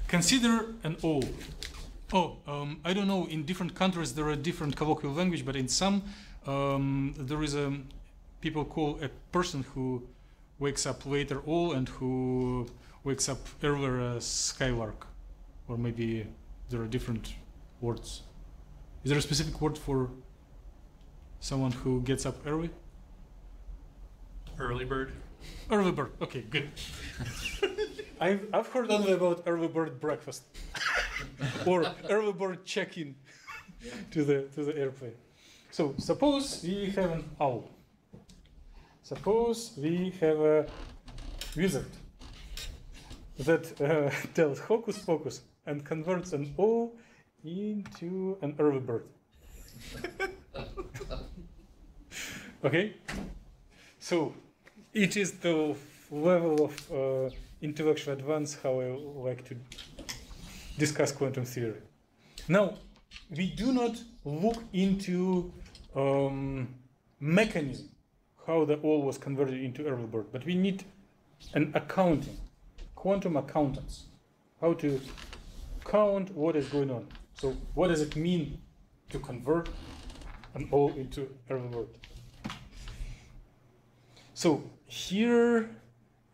Consider an O. I don't know, in different countries there are different colloquial language, but in some there is a, people call a person who wakes up later owl and who wakes up earlier skylark. Or maybe there are different words. Is there a specific word for someone who gets up early? Early bird. Early bird, okay, good. I've heard only about early bird breakfast or early bird check-in to the airplane. So suppose we have an owl. Suppose we have a wizard that tells hocus pocus and converts an owl into an early bird. Okay? So it is the level of intellectual advance how I like to discuss quantum theory. Now, we do not look into mechanism, how the owl was converted into early bird, but we need an accounting, quantum accountants, how to count what is going on. So what does it mean to convert an owl into early bird? So here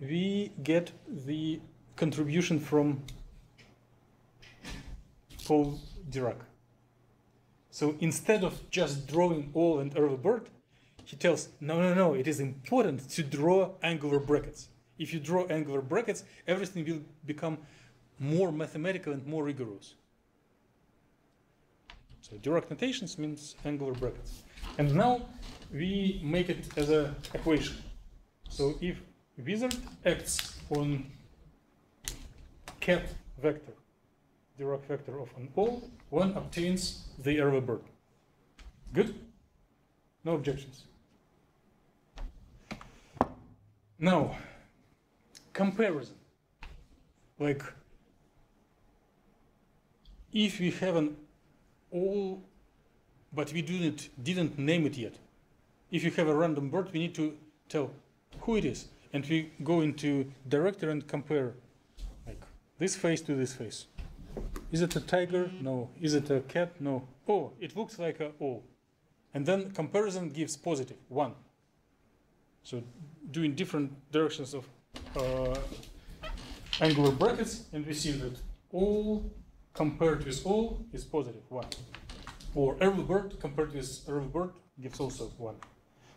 we get the contribution from Paul Dirac. So instead of just drawing owl and early bird, he tells, no, it is important to draw angular brackets. If you draw angular brackets, everything will become more mathematical and more rigorous. So Dirac notations means angular brackets. And now we make it as an equation. So if wizard acts on cat vector, Dirac vector of an owl, one obtains the early bird. Good? No objections. Now, comparison. Like, if we have an owl, but we didn't name it yet. If you have a random bird, we need to tell who it is. And we go into director and compare, like, this face to this face. Is it a tiger? No. Is it a cat? No. Oh, it looks like an owl. And then comparison gives positive, 1. So doing different directions of angular brackets, and we see that owl compared with owl is positive, 1. Or early bird compared with early bird gives also 1.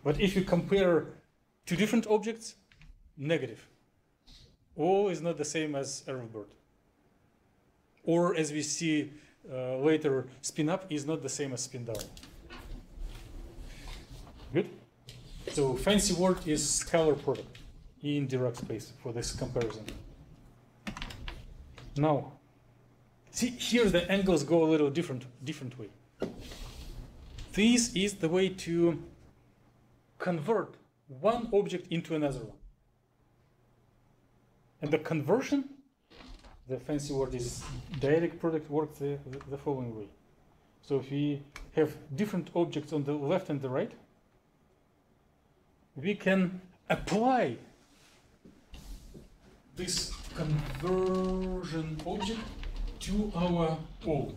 But if you compare two different objects, negative. Owl is not the same as early bird. Or as we see later, spin up is not the same as spin down. Good? So fancy word is scalar product in Dirac space for this comparison. Now, see here the angles go a little different way. This is the way to convert one object into another one. And the conversion, the fancy word is Dirac product, works the following way. So if we have different objects on the left and the right, we can apply this conversion object to our owl.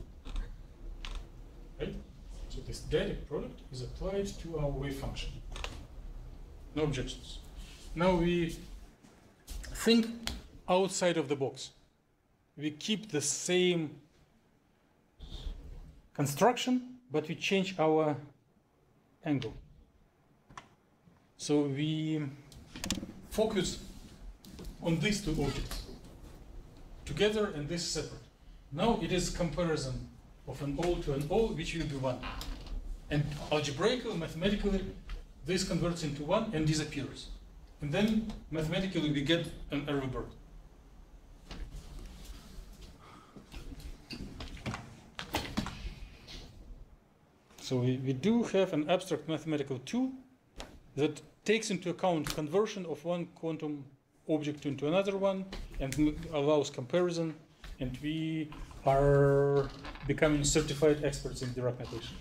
Right? So this Dirac product is applied to our wave function. No objections. Now we think outside of the box. We keep the same construction, but we change our angle. So we focus on these two objects together and this separate. Now it is comparison of an owl to an owl, which will be 1. And algebraically, mathematically, this converts into 1 and disappears. And then mathematically we get an early bird. So we do have an abstract mathematical tool that takes into account conversion of one quantum object into another one and allows comparison, and we are becoming certified experts in Dirac notation.